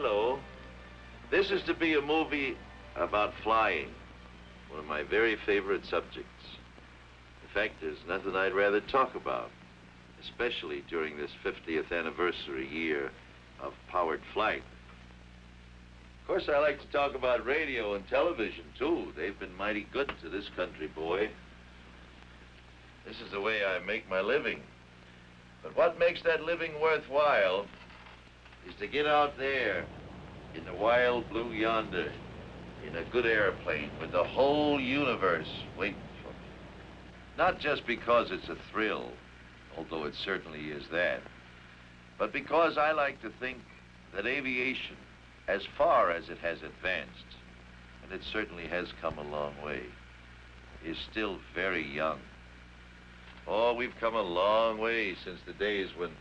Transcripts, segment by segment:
Hello. This is to be a movie about flying, one of my very favorite subjects. In fact, there's nothing I'd rather talk about, especially during this 50th anniversary year of powered flight. Of course, I like to talk about radio and television, too. They've been mighty good to this country, boy. This is the way I make my living. But what makes that living worthwhile is to get out there in the wild blue yonder in a good airplane with the whole universe waiting for me. Not just because it's a thrill, although it certainly is that, but because I like to think that aviation, as far as it has advanced, and it certainly has come a long way, is still very young. Oh, we've come a long way since the days when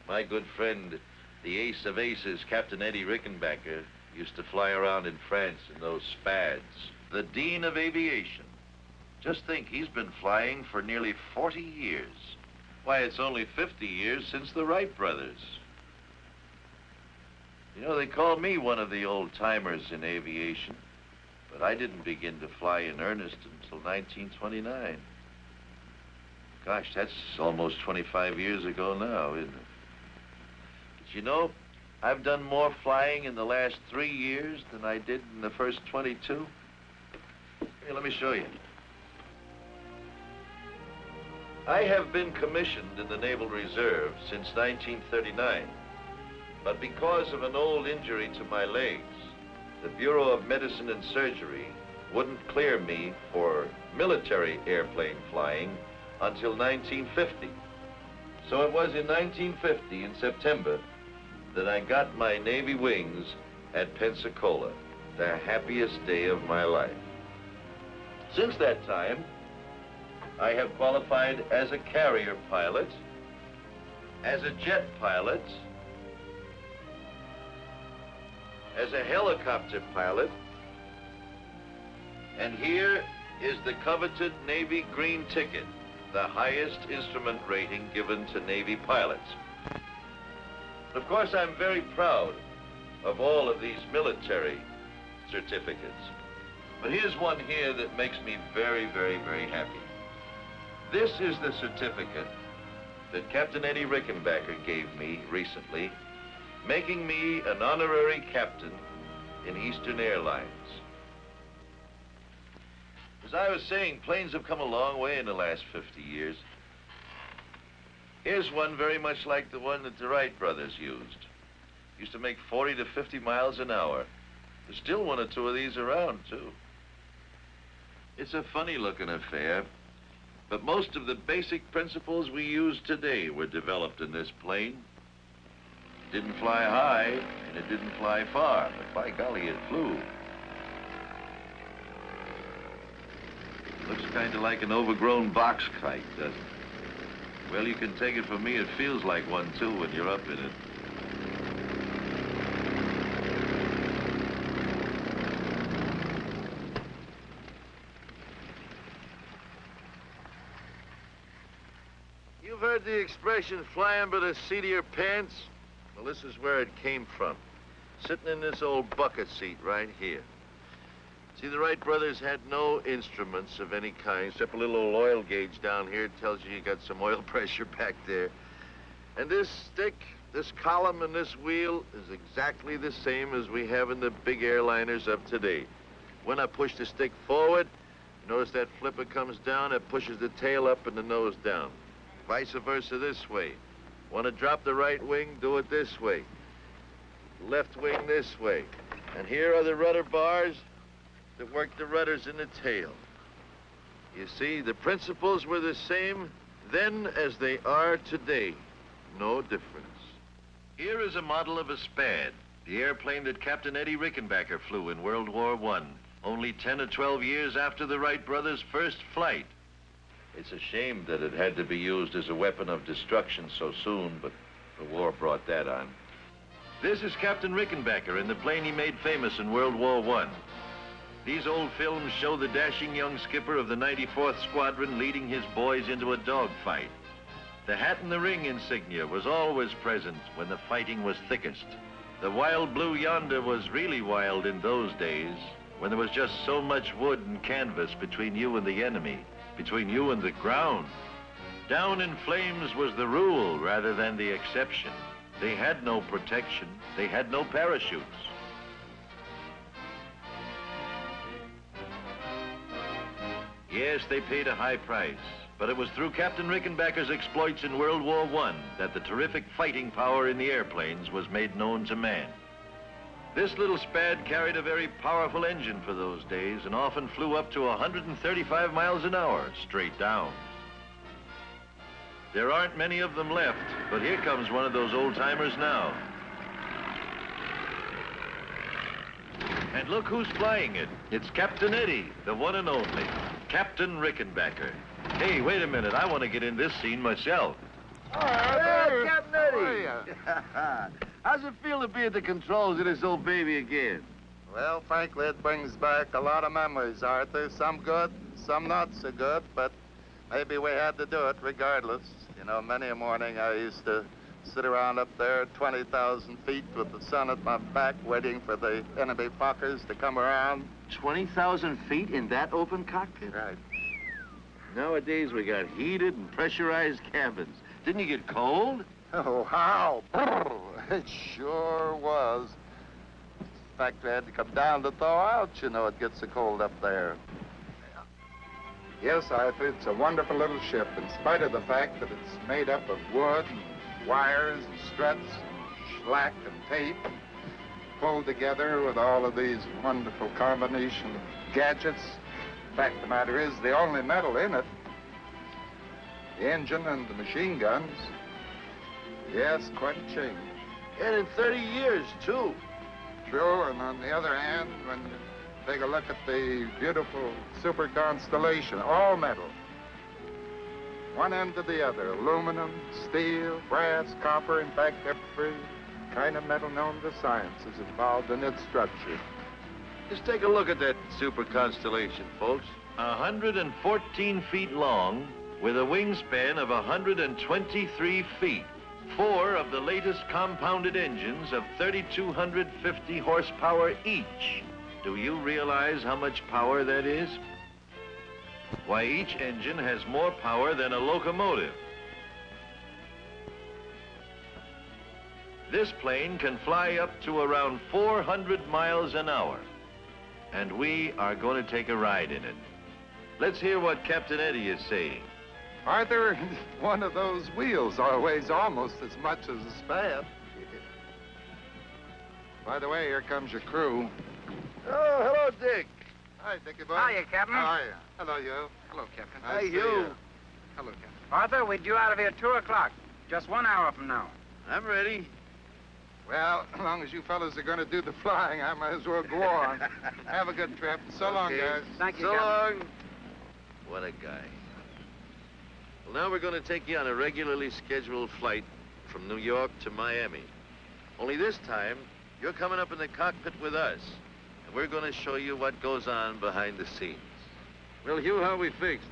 my good friend, the ace of aces, Captain Eddie Rickenbacker, used to fly around in France in those Spads. The Dean of Aviation. Just think, he's been flying for nearly 40 years. Why, it's only 50 years since the Wright brothers. You know, they call me one of the old-timers in aviation, but I didn't begin to fly in earnest until 1929. Gosh, that's almost 25 years ago now, isn't it? But you know, I've done more flying in the last 3 years than I did in the first 22. Here, let me show you. I have been commissioned in the Naval Reserve since 1939, but because of an old injury to my legs, the Bureau of Medicine and Surgery wouldn't clear me for military airplane flying until 1950. So it was in 1950, in September, that I got my Navy wings at Pensacola, the happiest day of my life. Since that time, I have qualified as a carrier pilot, as a jet pilot, as a helicopter pilot, and here is the coveted Navy green ticket, the highest instrument rating given to Navy pilots. Of course, I'm very proud of all of these military certificates. But here's one here that makes me very, very, very happy. This is the certificate that Captain Eddie Rickenbacker gave me recently, making me an honorary captain in Eastern Airlines. As I was saying, planes have come a long way in the last 50 years. Here's one very much like the one that the Wright brothers used to make 40 to 50 miles an hour. There's still one or two of these around, too. It's a funny-looking affair, but most of the basic principles we use today were developed in this plane. It didn't fly high, and it didn't fly far, but by golly, it flew. Looks kind of like an overgrown box kite, doesn't it? Well, you can take it from me, it feels like one, too, when you're up in it. You've heard the expression, flying by the seat of your pants? Well, this is where it came from. Sitting in this old bucket seat right here. See, the Wright brothers had no instruments of any kind, except a little old oil gauge down here. It tells you got some oil pressure back there. And this stick, this column, and this wheel is exactly the same as we have in the big airliners of today. When I push the stick forward, notice that flipper comes down, it pushes the tail up and the nose down. Vice versa this way. Want to drop the right wing, do it this way. Left wing this way. And here are the rudder bars that work the rudders in the tail. You see, the principles were the same then as they are today. No difference. Here is a model of a Spad, the airplane that Captain Eddie Rickenbacker flew in World War I, only 10 or 12 years after the Wright brothers' first flight. It's a shame that it had to be used as a weapon of destruction so soon, but the war brought that on. This is Captain Rickenbacker in the plane he made famous in World War I. These old films show the dashing young skipper of the 94th Squadron leading his boys into a dogfight. The hat and the ring insignia was always present when the fighting was thickest. The wild blue yonder was really wild in those days, when there was just so much wood and canvas between you and the enemy, between you and the ground. Down in flames was the rule rather than the exception. They had no protection. They had no parachutes. Yes, they paid a high price, but it was through Captain Rickenbacker's exploits in World War I that the terrific fighting power in the airplanes was made known to man. This little Spad carried a very powerful engine for those days and often flew up to 135 miles an hour straight down. There aren't many of them left, but here comes one of those old-timers now. And look who's flying it. It's Captain Eddie, the one and only, Captain Rickenbacker. Hey, wait a minute. I want to get in this scene myself. Hey, Captain Eddie. How's it feel to be at the controls of this old baby again? Well, frankly, it brings back a lot of memories, Arthur. Some good, some not so good, but maybe we had to do it regardless. You know, many a morning I used to sit around up there at 20,000 feet with the sun at my back waiting for the enemy Fokkers to come around. 20,000 feet in that open cockpit? Right. Nowadays, we got heated and pressurized cabins. Didn't you get cold? Oh, how? It sure was. In fact, we had to come down to thaw out. You know, it gets so cold up there. Yes, Arthur, it's a wonderful little ship, in spite of the fact that it's made up of wood and wires and struts and slack and tape, pulled together with all of these wonderful combination of gadgets. In fact, the matter is, the only metal in it, the engine and the machine guns. Yes, quite a change. And in 30 years, too. True, and on the other hand, when you take a look at the beautiful super constellation, all metal. One end to the other, aluminum, steel, brass, copper, in fact, every kind of metal known to science is involved in its structure. Just take a look at that super constellation, folks. 114 feet long, with a wingspan of 123 feet. 4 of the latest compounded engines of 3,250 horsepower each. Do you realize how much power that is? Why, each engine has more power than a locomotive. This plane can fly up to around 400 miles an hour, and we are going to take a ride in it. Let's hear what Captain Eddie is saying. Arthur, one of those wheels weighs almost as much as a Spad. By the way, here comes your crew. Oh, hello, Dick. Hi, Dickie boy. Hiya, Captain. How are you? Hello, you. Hello, Captain. Hi, Nice to you. see Hello, Captain. Arthur, we're due out of here 2 o'clock. Just 1 hour from now. I'm ready. Well, as long as you fellas are going to do the flying, I might as well go on. Have a good trip. So long, Okay. guys. Thank you, So Captain. long. What a guy. Well, now we're going to take you on a regularly scheduled flight from New York to Miami. Only this time, you're coming up in the cockpit with us, and we're going to show you what goes on behind the scenes. Well, Hugh, how are we fixed?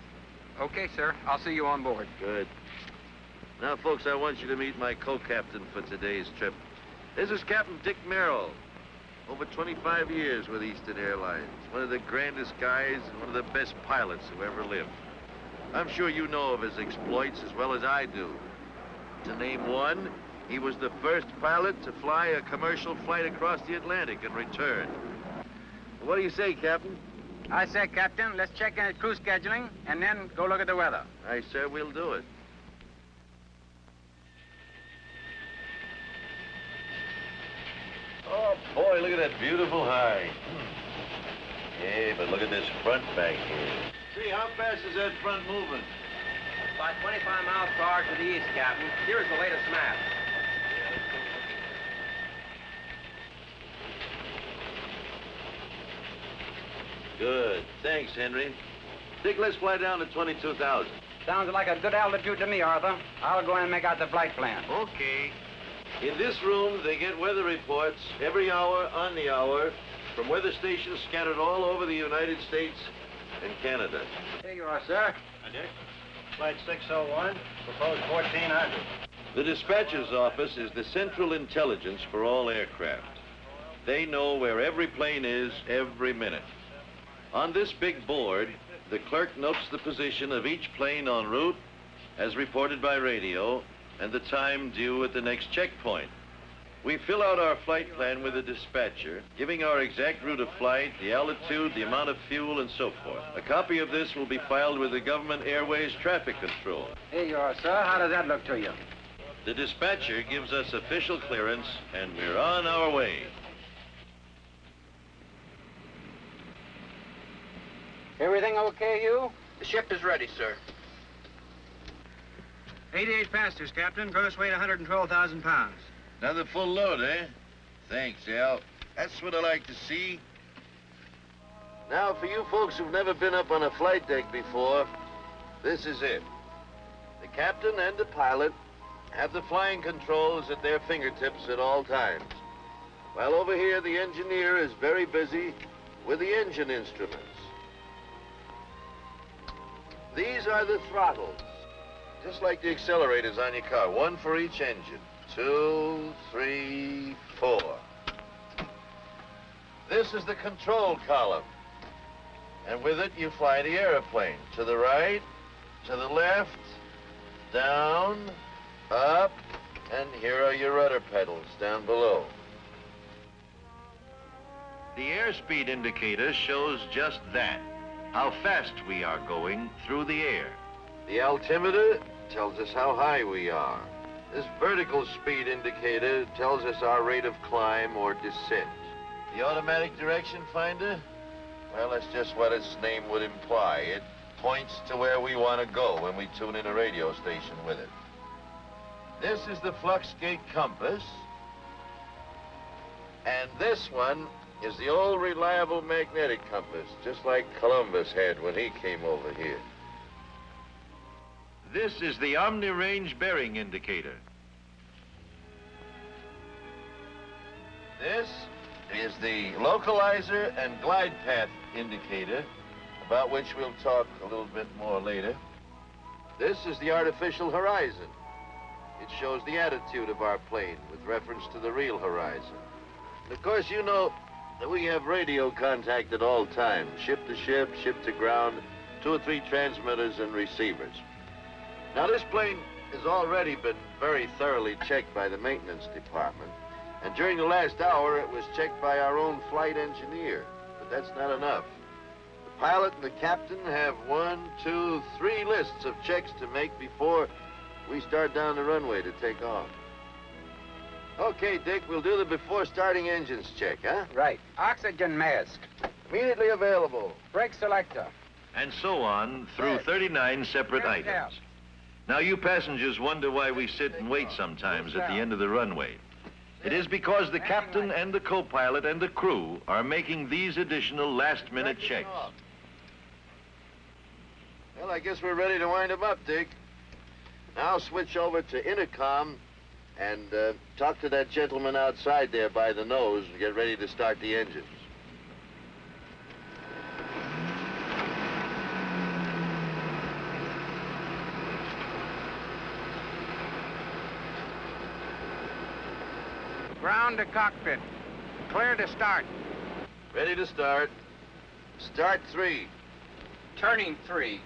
Okay, sir. I'll see you on board. Good. Now, folks, I want you to meet my co-captain for today's trip. This is Captain Dick Merrill. Over 25 years with Eastern Airlines. One of the grandest guys and one of the best pilots who ever lived. I'm sure you know of his exploits as well as I do. To name one, he was the first pilot to fly a commercial flight across the Atlantic and return. What do you say, Captain? I say, Captain, let's check in at crew scheduling and then go look at the weather. Aye, sir, we'll do it. Oh, boy, look at that beautiful high. Yeah, but look at this front back here. See, how fast is that front moving? About 25 miles per hour to the east, Captain. Here's the latest map. Good. Thanks, Henry. Dick, let's fly down to 22,000. Sounds like a good altitude to me, Arthur. I'll go in and make out the flight plan. Okay. In this room, they get weather reports every hour on the hour from weather stations scattered all over the United States and Canada. Here you are, sir. Hi, Dick. Flight 601, proposed 1400. The dispatcher's office is the central intelligence for all aircraft. They know where every plane is every minute. On this big board, the clerk notes the position of each plane en route, as reported by radio, and the time due at the next checkpoint. We fill out our flight plan with the dispatcher, giving our exact route of flight, the altitude, the amount of fuel, and so forth. A copy of this will be filed with the Government Airways Traffic Control. Here you are, sir. How does that look to you? The dispatcher gives us official clearance, and we're on our way. Everything okay, you? The ship is ready, sir. 88 passengers, Captain. Gross weight 112,000 pounds. Another full load, eh? Thanks, Al. That's what I like to see. Now, for you folks who've never been up on a flight deck before, this is it. The captain and the pilot have the flying controls at their fingertips at all times. While over here, the engineer is very busy with the engine instruments. These are the throttles, just like the accelerators on your car, one for each engine. 2, 3, 4. This is the control column. And with it, you fly the airplane. To the right, to the left, down, up, and here are your rudder pedals down below. The airspeed indicator shows just that, how fast we are going through the air. The altimeter tells us how high we are. This vertical speed indicator tells us our rate of climb or descent. The automatic direction finder? Well, that's just what its name would imply. It points to where we want to go when we tune in a radio station with it. This is the flux gate compass. And this one is the old reliable magnetic compass, just like Columbus had when he came over here. This is the omni-range bearing indicator. This is the localizer and glide path indicator, about which we'll talk a little bit more later. This is the artificial horizon. It shows the attitude of our plane with reference to the real horizon. And of course, you know that we have radio contact at all times, ship to ship, ship to ground, 2 or 3 transmitters and receivers. Now, this plane has already been very thoroughly checked by the maintenance department. And during the last hour, it was checked by our own flight engineer. But that's not enough. The pilot and the captain have 1, 2, 3 lists of checks to make before we start down the runway to take off. Okay, Dick, we'll do the before starting engines check, huh? Right. Oxygen mask. Immediately available. Brake selector. And so on through 39 separate Break items. Now, you passengers wonder why we sit and wait sometimes at the end of the runway. It is because the captain and the co-pilot and the crew are making these additional last-minute checks. Well, I guess we're ready to wind them up, Dick. Now I'll switch over to intercom and talk to that gentleman outside there by the nose and get ready to start the engines. Ground to cockpit. Clear to start. Ready to start. Start 3. Turning 3.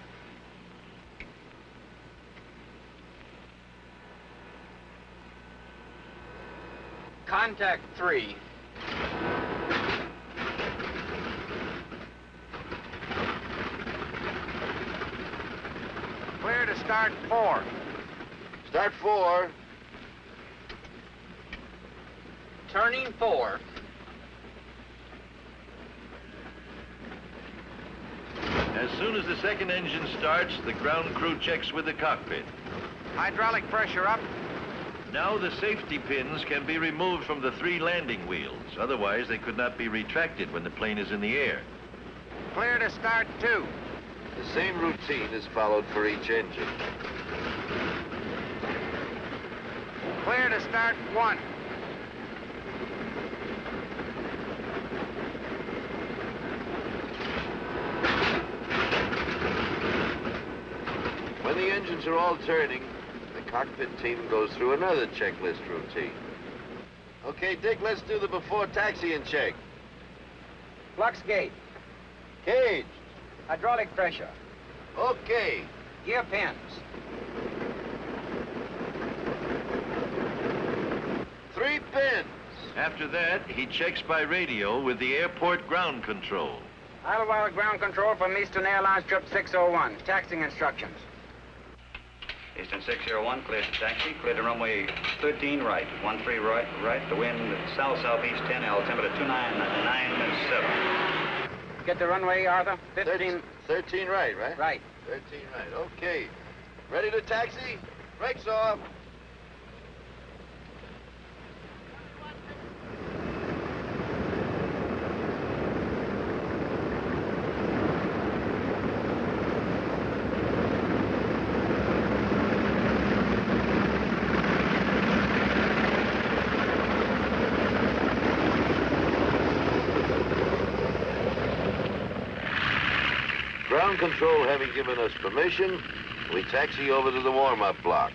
Contact 3. Clear to start 4. Start 4. Turning 4. As soon as the second engine starts, the ground crew checks with the cockpit. Hydraulic pressure up. Now the safety pins can be removed from the 3 landing wheels. Otherwise, they could not be retracted when the plane is in the air. Clear to start 2. The same routine is followed for each engine. Clear to start 1. When the engines are all turning, the cockpit team goes through another checklist routine. Okay, Dick, let's do the before taxiing check. Flux gate. Cage. Hydraulic pressure. Okay. Gear pins. 3 pins. After that, he checks by radio with the airport ground control. Idlewild ground control from Eastern Airlines trip 601. Taxiing instructions. Eastern 601, clear to taxi. Clear to runway 13 right. 13 right. The wind south-southeast 10, altimeter 2997. Get the runway, Arthur. 15. 13 right, right? Right. 13 right. Okay. Ready to taxi? Brakes off. Ground control having given us permission, we taxi over to the warm-up block.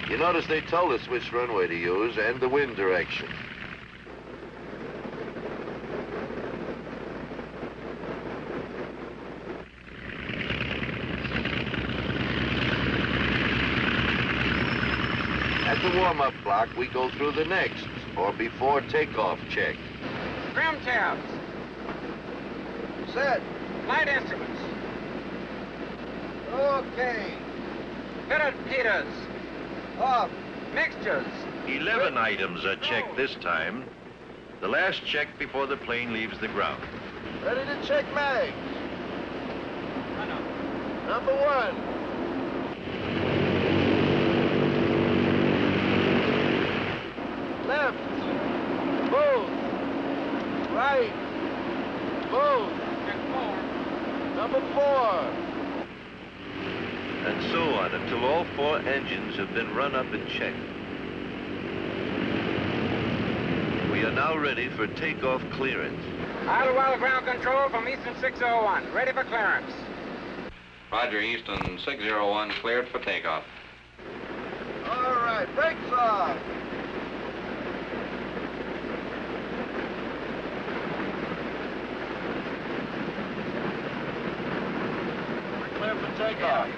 You notice they told us which runway to use and the wind direction. At the warm-up block, we go through the next, or before takeoff check. Trim tabs. Set. Flight instruments. Okay. Fitted heaters. Off. Mixtures. 11 items are checked this time. The last check before the plane leaves the ground. Ready to check mags. Number 1. Left. Both. Right. Both. Number 4. And so on until all 4 engines have been run up and checked. We are now ready for takeoff clearance. Idlewild ground control from Eastern 601. Ready for clearance. Roger, Eastern 601, cleared for takeoff. All right, brakes off. We're clear for takeoff.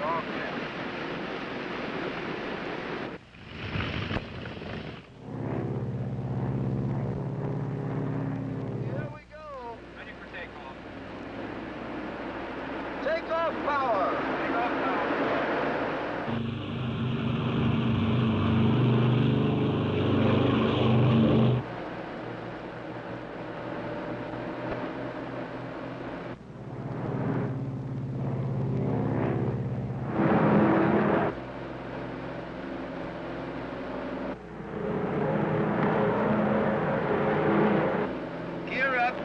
Here we go. Ready for takeoff. Takeoff power. Takeoff now. Gear up.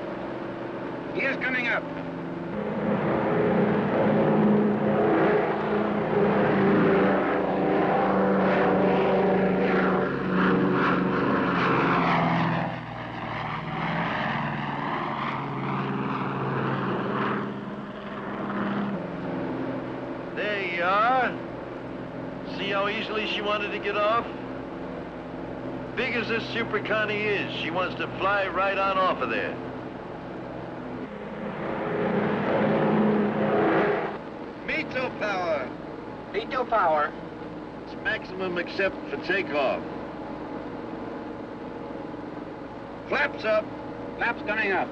Gears coming up. There you are. See how easily she wanted to get off? Big as this Super Connie is, she wants to fly right on off of there. Veto power. Veto power. It's maximum except for takeoff. Flaps up. Flaps coming up.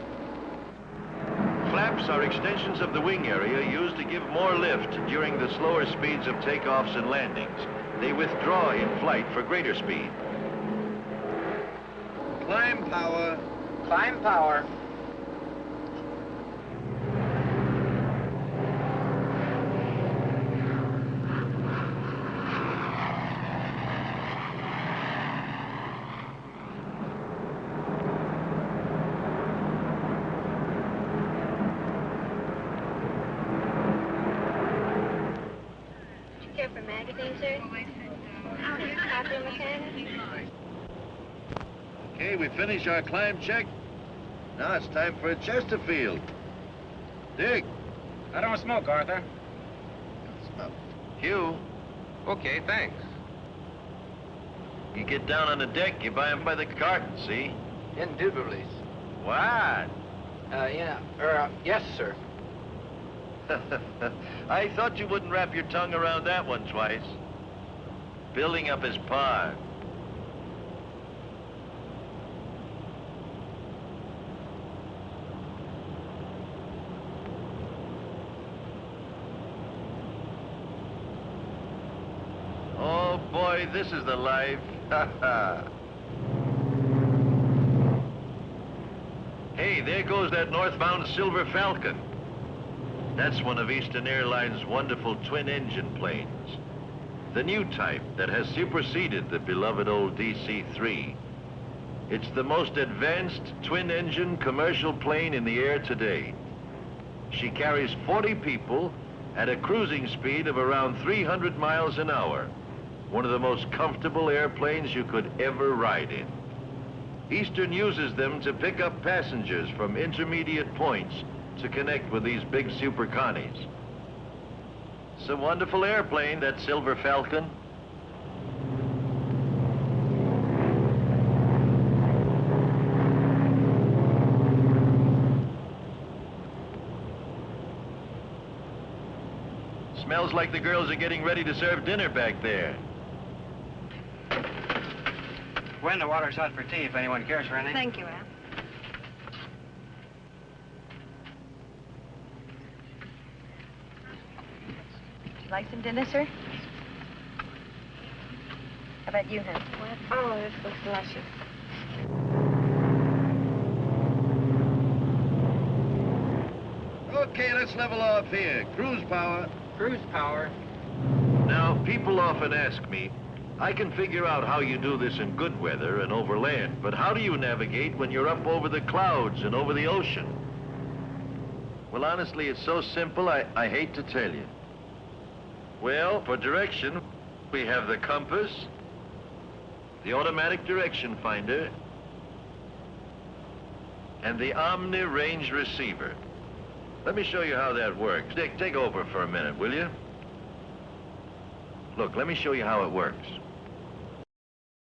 Flaps are extensions of the wing area used to give more lift during the slower speeds of takeoffs and landings. They withdraw in flight for greater speed. Climb power. Climb power. Care for magazines, sir? Copy mechanic? Okay, we finish our climb check. Now it's time for a Chesterfield. Dick. I don't smoke, Arthur. Hugh. Okay, thanks. You get down on the deck, you buy them by the carton, see? Indubitably. What? Yes, sir. I thought you wouldn't wrap your tongue around that one twice. Building up his pod. Oh, boy, this is the life. Hey, there goes that northbound Silver Falcon. That's one of Eastern Airlines' wonderful twin-engine planes. The new type that has superseded the beloved old DC-3. It's the most advanced twin-engine commercial plane in the air today. She carries 40 people at a cruising speed of around 300 miles an hour. One of the most comfortable airplanes you could ever ride in. Eastern uses them to pick up passengers from intermediate points to connect with these big super connies. It's a wonderful airplane, that Silver Falcon. Smells like the girls are getting ready to serve dinner back there. Gwen, the water's hot for tea if anyone cares for anything. Thank you, Al. Would you like some dinner, sir? How about you, hon? Oh, this looks delicious. Okay, let's level off here. Cruise power. Cruise power. Now, people often ask me, I can figure out how you do this in good weather and over land, but how do you navigate when you're up over the clouds and over the ocean? Well, honestly, it's so simple, I hate to tell you. Well, for direction, we have the compass, the automatic direction finder, and the Omni range receiver. Let me show you how that works. Dick, take over for a minute, will you? Look, let me show you how it works.